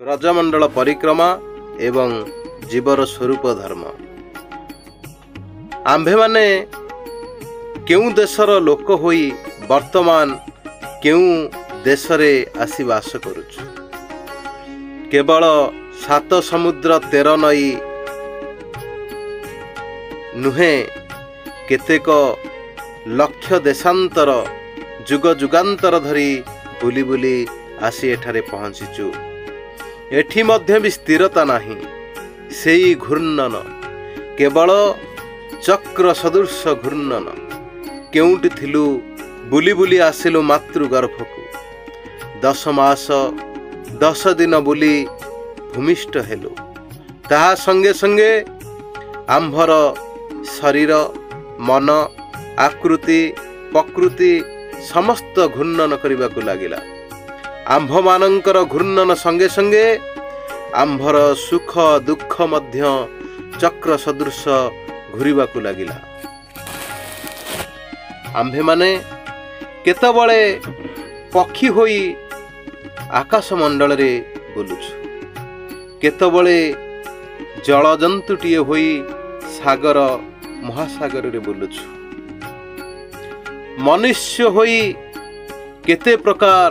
रजमंडल परिक्रमा एवं जीवर स्वरूप धर्म। आम्भे माने केउ देशर लोक होई वर्तमान केउ देशरे आसी वास करुछु। केवल 7 समुद्र 13 नई नुहे केतेक लक्ष देशांतर जुग जुगांतर धरी बुली बुली आसी एठारे पहुँचीचु। एठी मध्य भी स्थिरता नाही, सेई घूर्णन केवल चक्र सदृश घूर्णन। केउटी थिलु बुली बुली आसिलु मातृगर्भकु। 10 मास 10 दिन बुली भूमिष्ठ हेलु। ताहा संगे संगे आम्भर शरीर मन आकृति प्रकृति समस्त घूर्णन करने लगिला। आम्भ मानंकर घूर्णन संगे संगे आम्भर सुख दुख मध्य चक्र सदृश घूरिबाकु लगिला। आम्भे माने केतबळे पक्षी होई आकाश मंडल रे बुलुछु, केतबळे जलजंतुटीए होई सागर महासागर रे बुलुछु। मनुष्य होई केते प्रकार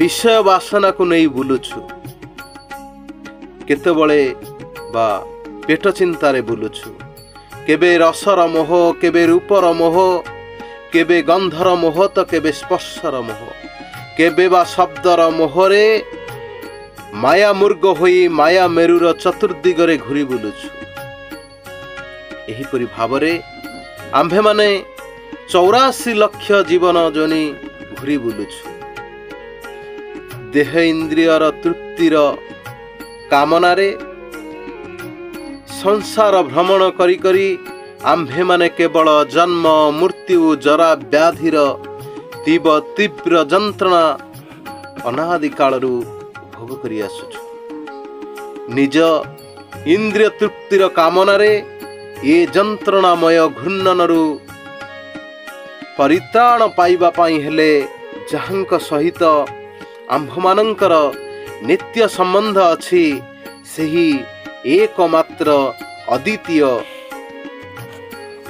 विषय वासना को नहीं बुलुछु, केतबळे बा पेट चिंतारे बुलुछु। केबे रसर मोह, केबे रूपर मोह, केबे गंधर मोह तो केबे स्पर्शर मोह, केबे बा शब्दर मोहरे माया मुर्ग होई माया मेरुर चतुर्दिगरे घुरी बुलुछु। एहीपरि भावरे आम्भे माने 84 लक्ष जीवन जोनी घुरी बुलुछु। देह इंद्रियर तृप्तिर कामना रे संसार भ्रमण करी करी आम्भे माने केवल जन्म मृत्यु जरा व्याधिर तीव्र जंत्रणा अनादि कालरू भोग करी आसुछु। निज इंद्रिय तृप्तिर कामना रे ये जंत्रणामय घूर्णनरू परित्राण पाइबा पाई हेले जहांक सहित आम्भमानंकर नित्य संबंध अछि, सेही एकमात्र अद्वितीय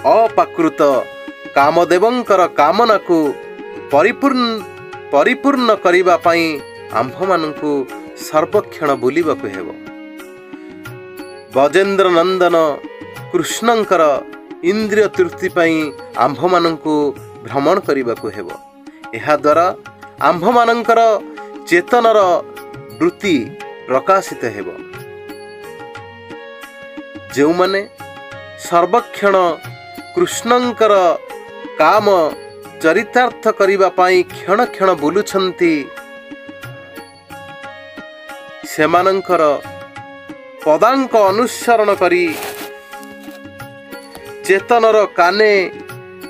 अपाकृत कामदेवंकर कामना को परिपूर्ण करिबा पाई आम्भमानंकु सर्वक्षण बुलिबाकु हेबो। बजेन्द्र नंदन कृष्णंकर इंद्रिय तृप्ति पाई आम्भमानंकु भ्रमण करिबाकु हेबो। एहा द्वारा आम्भमानंकर चेतनर वृत्ति प्रकाशित हेबो। जेउ माने सर्वक्षण कृष्णंकर काम चरितार्थ करिबा पाई क्षण क्षण बुलुछंती, सेमानंकर पदांक अनुसरण करी चेतनर काने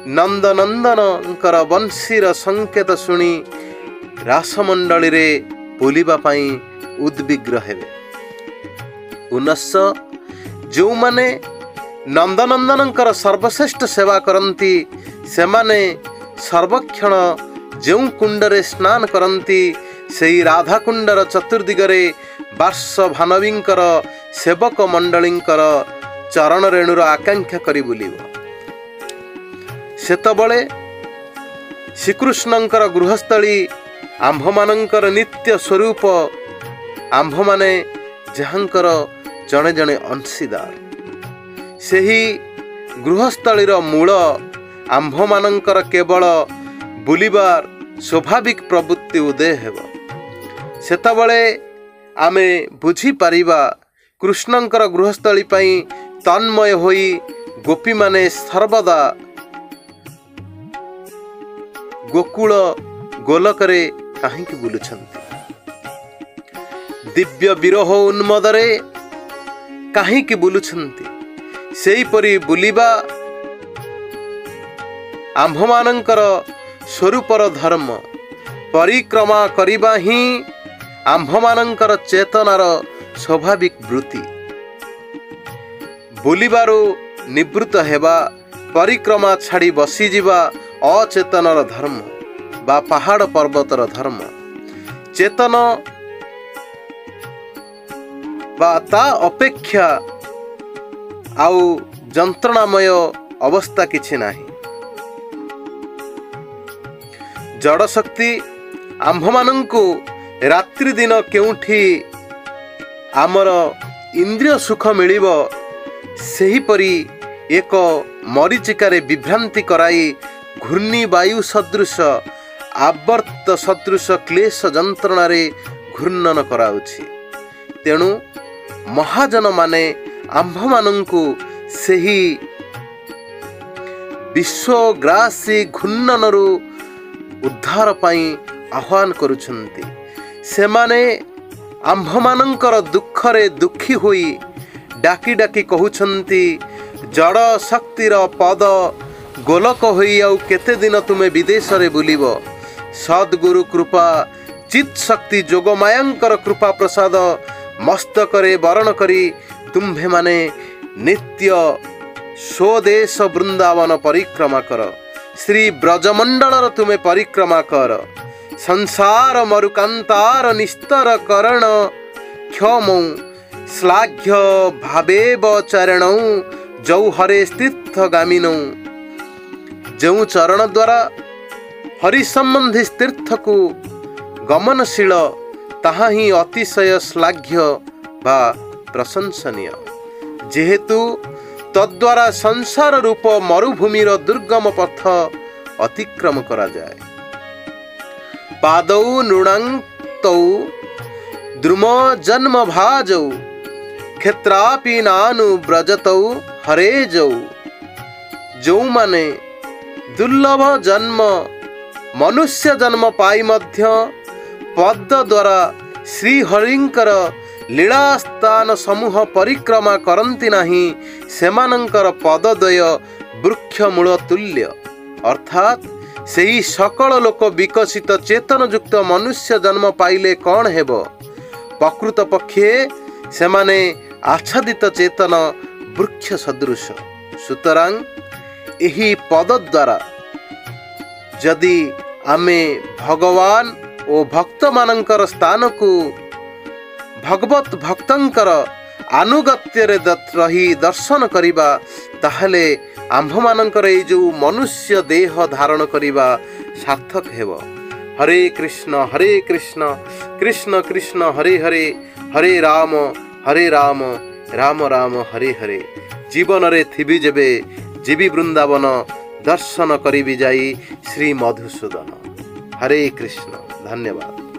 नंदनंदनकर वंशीर संकेत शुणी रासमंडली रे बोलिबा पाई उद्विग्र हेबे। पुनश्च जो माने नंदनंदनकर सर्वश्रेष्ठ सेवा करंती, सेमाने सर्वक्षण जो कुंडरे स्नान करंती, सेई राधा कुंडर चतुर्दिगरे बार्ष भानवींकर सेवक मंडलींकर चरण रेणुर आकांक्षा करी बुलिब। सेतबळे श्रीकृष्णंकर गृहस्थली आम्भमानंकर नित्य स्वरूप, आम्भमाने जहांकर जणे जणे अंशीदार। सेही गृहस्थलीर मूल आम्भमानंकर केवल बुलिबार स्वाभाविक प्रवृत्ति उदय हेब। सेतबळे आमे बुझी पारिबा कृष्णंकर गृहस्थली पाई तन्मय होई गोपी माने सर्वदा गोकुल गोलकरे काहींकि बुलुछंती, दिव्य विरह उन्मदरे काहींकि बुलुछंती। सेई परी बुलिबा आम्भमानंकर स्वरूपर धर्म। परिक्रमा करिबा ही आम्भमानंकर चेतनार स्वाभाविक वृत्ति। बुलिबारू निवृत्त हेबा, परिक्रमा छाड़ी बसी जिबा अचेतनर धर्म बा पहाड़ पर्वतर धर्म। चेतन बा ता अपेक्षा आउ जंत्रणामय अवस्था किछि नाही। जड़ शक्ति आम्भमानंकु रात्रि दिन केउठी आमर इंद्रिय सुख मिलिबो सेहीपरि एक मरीचिकार विभ्रांति कराई घूर्णी वायु सदृश आवर्त सदृश क्लेश जंत्रणारे घूर्णन कराउछि। तेणु महाजन माने आम्भमानंकु सेही विश्वग्रासी घूर्णनरु उद्धार पाई आह्वान करुछन्ति। सेमाने आम्भमानंकर दुखरे दुखी होई डाकी डाकी कहउछन्ति, जड़ शक्तिर पद गोलक होई आउ केते दिन तुमे विदेश रे बुलिबो। सद्गुरु कृपा चित शक्ति जोगमायांकर कृपा प्रसाद मस्तकरे वरण करी तुम्भे माने नित्य स्वदेश वृंदावन परिक्रमा कर। श्री ब्रजमंडलर तुमे परिक्रमा कर। संसार मरुकांतार निस्तर करण क्षमौ श्लाघ्य भावेव चरणौ जौ हरे तीर्थ गामिनौ। जो चरण द्वारा हरि संबंधी तीर्थ को गमनशील ताहा ही अतिशय श्लाघ्य बा प्रशंसनीय। जेहेतु तद्वारा संसार रूप मरुभूमिर दुर्गम पथ अतिक्रम करा जाए। पादौ नृणांतौ द्रुम जन्म भाजौ क्षेत्रापि नानु ब्रजतौ हरे जौ। जो माने दुर्लभ जन्म मनुष्य जन्म पाई मध्य पद द्वारा श्री हरिंकर लीला स्थान समूह परिक्रमा करंती नाही, सेमानंकर पदद्वय वृक्ष मूल तुल्य। अर्थात सेही सकल लोक विकसित चेतन युक्त मनुष्य जन्म पाइले कौन हेबो? प्रकृत पक्षे सेमाने आच्छादित चेतन वृक्ष सदृश। सुतरां एही पद द्वारा जदि आमे भगवान ओ भक्त मानंकर स्थान को भगवत भक्तंकर आनुगत्य रे रही दर्शन करिबा, ताहले आम्भमानंकर ए जो मनुष्य देह धारण करिबा सार्थक हेबो। हरे कृष्ण कृष्ण कृष्ण हरे हरे, हरे राम राम राम हरे हरे। जीवन रे थिबी जेबे जीवी वृंदावन दर्शन करिबी जाई श्री मधुसूदन। हरे कृष्ण। धन्यवाद।